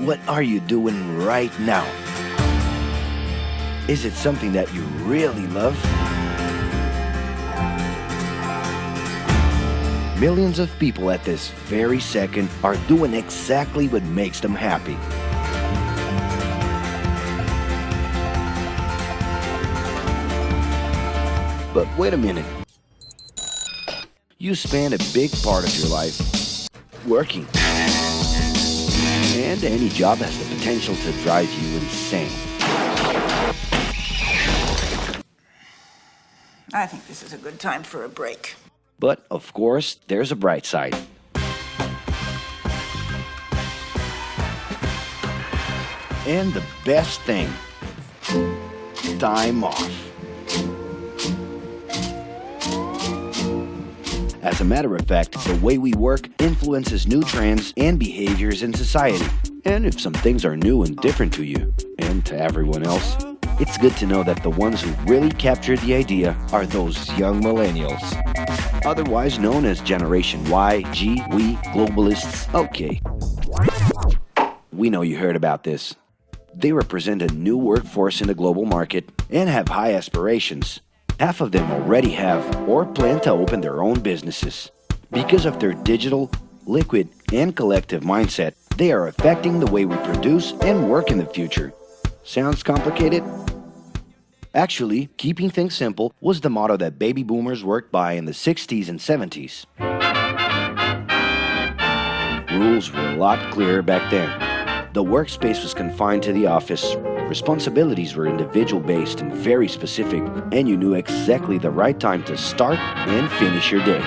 What are you doing right now? Is it something that you really love? Millions of people at this very second are doing exactly what makes them happy. But wait a minute. You spend a big part of your life working. And any job has the potential to drive you insane. I think this is a good time for a break. But, of course, there's a bright side. And the best thing, time off. As a matter of fact, the way we work influences new trends and behaviors in society. And if some things are new and different to you, and to everyone else, it's good to know that the ones who really captured the idea are those young millennials. Otherwise known as Generation Y, G, we, globalists. Okay. We know you heard about this. They represent a new workforce in the global market and have high aspirations. Half of them already have or plan to open their own businesses. Because of their digital, liquid, and collective mindset, they are affecting the way we produce and work in the future. Sounds complicated? Actually, keeping things simple was the motto that baby boomers worked by in the 60s and 70s. Rules were a lot clearer back then. The workspace was confined to the office, responsibilities were individual-based and very specific, and you knew exactly the right time to start and finish your day.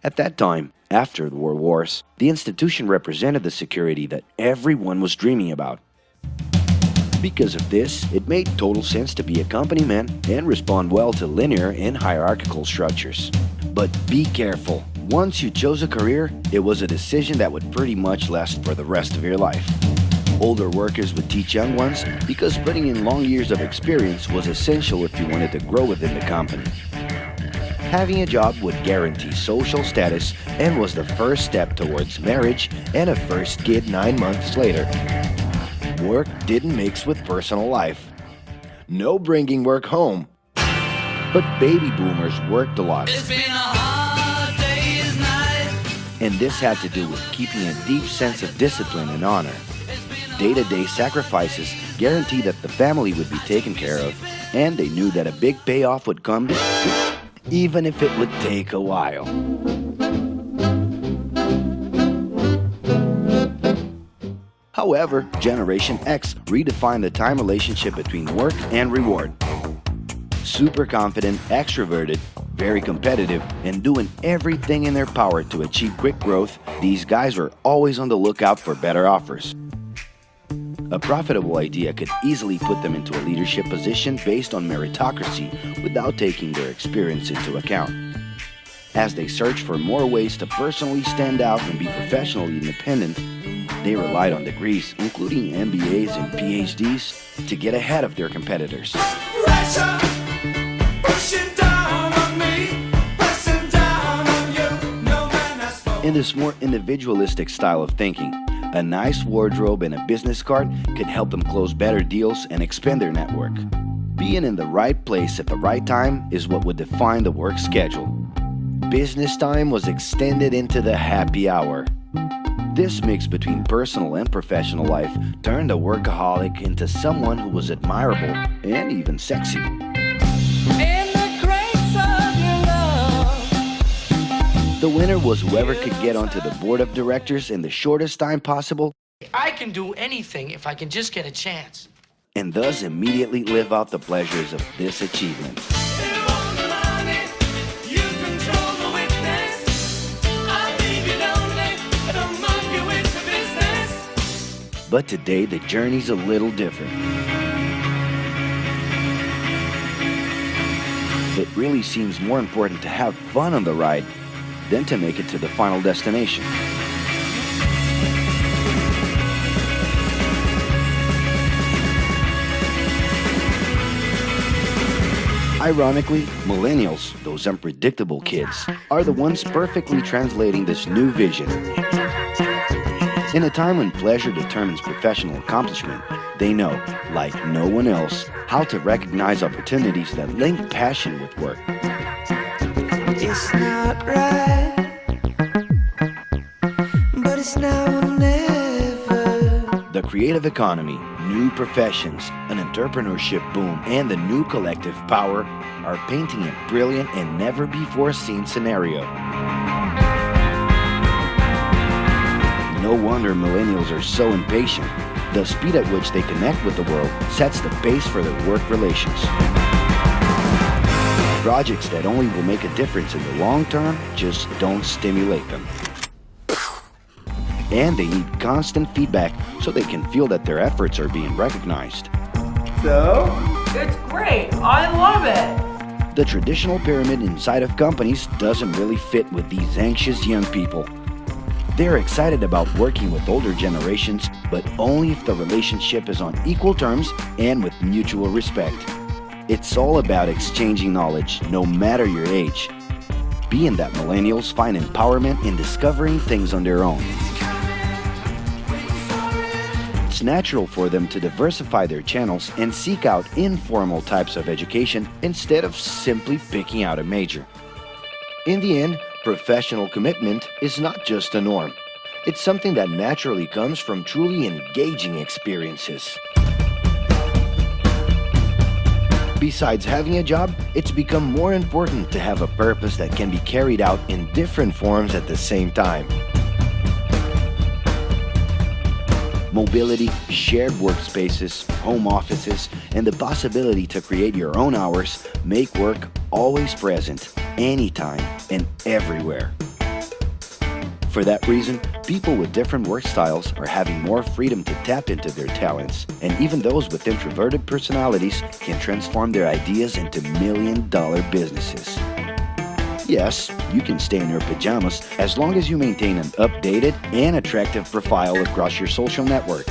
At that time, after the World Wars, the institution represented the security that everyone was dreaming about. Because of this, it made total sense to be a company man and respond well to linear and hierarchical structures. But be careful. Once you chose a career, it was a decision that would pretty much last for the rest of your life. Older workers would teach young ones because putting in long years of experience was essential if you wanted to grow within the company. Having a job would guarantee social status and was the first step towards marriage and a first kid 9 months later. Work didn't mix with personal life. No bringing work home. But baby boomers worked a lot. It's been a hard day's night. And this had to do with keeping a deep sense of discipline and honor. Day-to-day sacrifices guaranteed that the family would be taken care of, and they knew that a big payoff would come, even if it would take a while. However, Generation X redefined the time relationship between work and reward. Super confident, extroverted, very competitive, and doing everything in their power to achieve quick growth, these guys were always on the lookout for better offers. A profitable idea could easily put them into a leadership position based on meritocracy without taking their experience into account. As they searched for more ways to personally stand out and be professionally independent, they relied on degrees, including MBAs and PhDs, to get ahead of their competitors. Pressure, pushing down on me, pressing down on you. No man has spoken. In this more individualistic style of thinking, a nice wardrobe and a business card could help them close better deals and expand their network. Being in the right place at the right time is what would define the work schedule. Business time was extended into the happy hour. This mix between personal and professional life turned a workaholic into someone who was admirable and even sexy. In the grace of your love. The winner was whoever could get onto the board of directors in the shortest time possible, I can do anything if I can just get a chance. and thus immediately live out the pleasures of this achievement. But today, the journey's a little different. It really seems more important to have fun on the ride than to make it to the final destination. Ironically, millennials, those unpredictable kids, are the ones perfectly translating this new vision. In a time when pleasure determines professional accomplishment, they know, like no one else, how to recognize opportunities that link passion with work. It's not right, but it's now or never. The creative economy, new professions, an entrepreneurship boom, and the new collective power are painting a brilliant and never-before-seen scenario. No wonder millennials are so impatient. The speed at which they connect with the world sets the pace for their work relations. Projects that only will make a difference in the long term just don't stimulate them. And they need constant feedback so they can feel that their efforts are being recognized. So? It's great. I love it. The traditional pyramid inside of companies doesn't really fit with these anxious young people. They're excited about working with older generations, but only if the relationship is on equal terms and with mutual respect. It's all about exchanging knowledge, no matter your age. Being that millennials find empowerment in discovering things on their own. It's natural for them to diversify their channels and seek out informal types of education instead of simply picking out a major. In the end, professional commitment is not just a norm. It's something that naturally comes from truly engaging experiences. Besides having a job, it's become more important to have a purpose that can be carried out in different forms at the same time. Mobility, shared workspaces, home offices, and the possibility to create your own hours make work always present, anytime and everywhere. For that reason, people with different work styles are having more freedom to tap into their talents, and even those with introverted personalities can transform their ideas into million-dollar businesses. Yes, you can stay in your pajamas as long as you maintain an updated and attractive profile across your social network.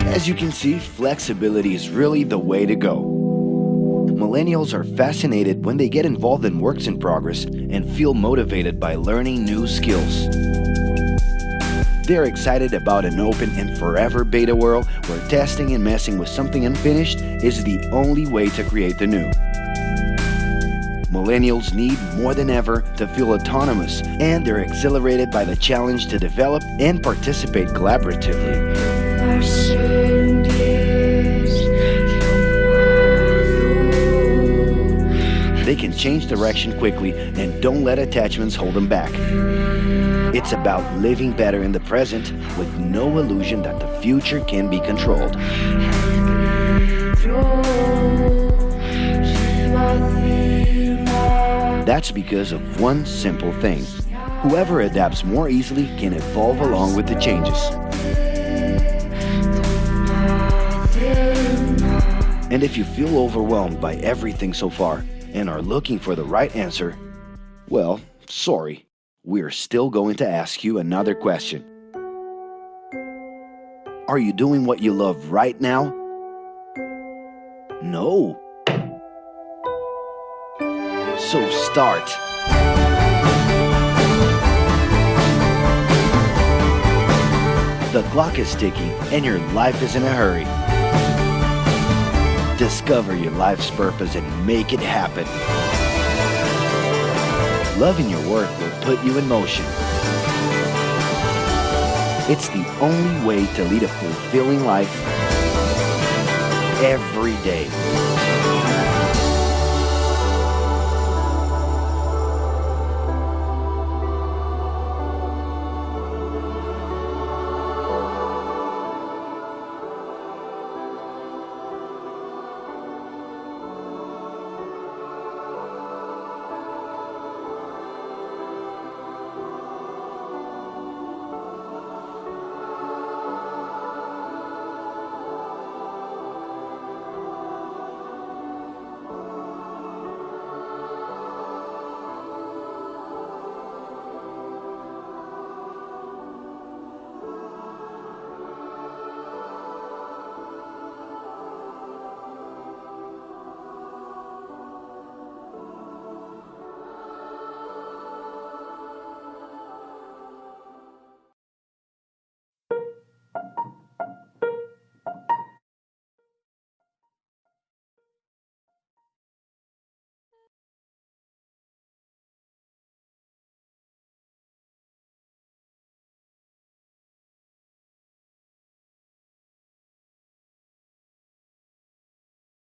As you can see, flexibility is really the way to go. Millennials are fascinated when they get involved in works in progress and feel motivated by learning new skills. They're excited about an open and forever beta world where testing and messing with something unfinished is the only way to create the new. Millennials need more than ever to feel autonomous, and they're exhilarated by the challenge to develop and participate collaboratively. They can change direction quickly and don't let attachments hold them back. It's about living better in the present with no illusion that the future can be controlled. That's because of one simple thing. Whoever adapts more easily can evolve along with the changes. And if you feel overwhelmed by everything so far and are looking for the right answer, well, sorry, we're still going to ask you another question. Are you doing what you love right now? No. So start. The clock is ticking and your life is in a hurry. Discover your life's purpose and make it happen. Loving your work will put you in motion. It's the only way to lead a fulfilling life every day.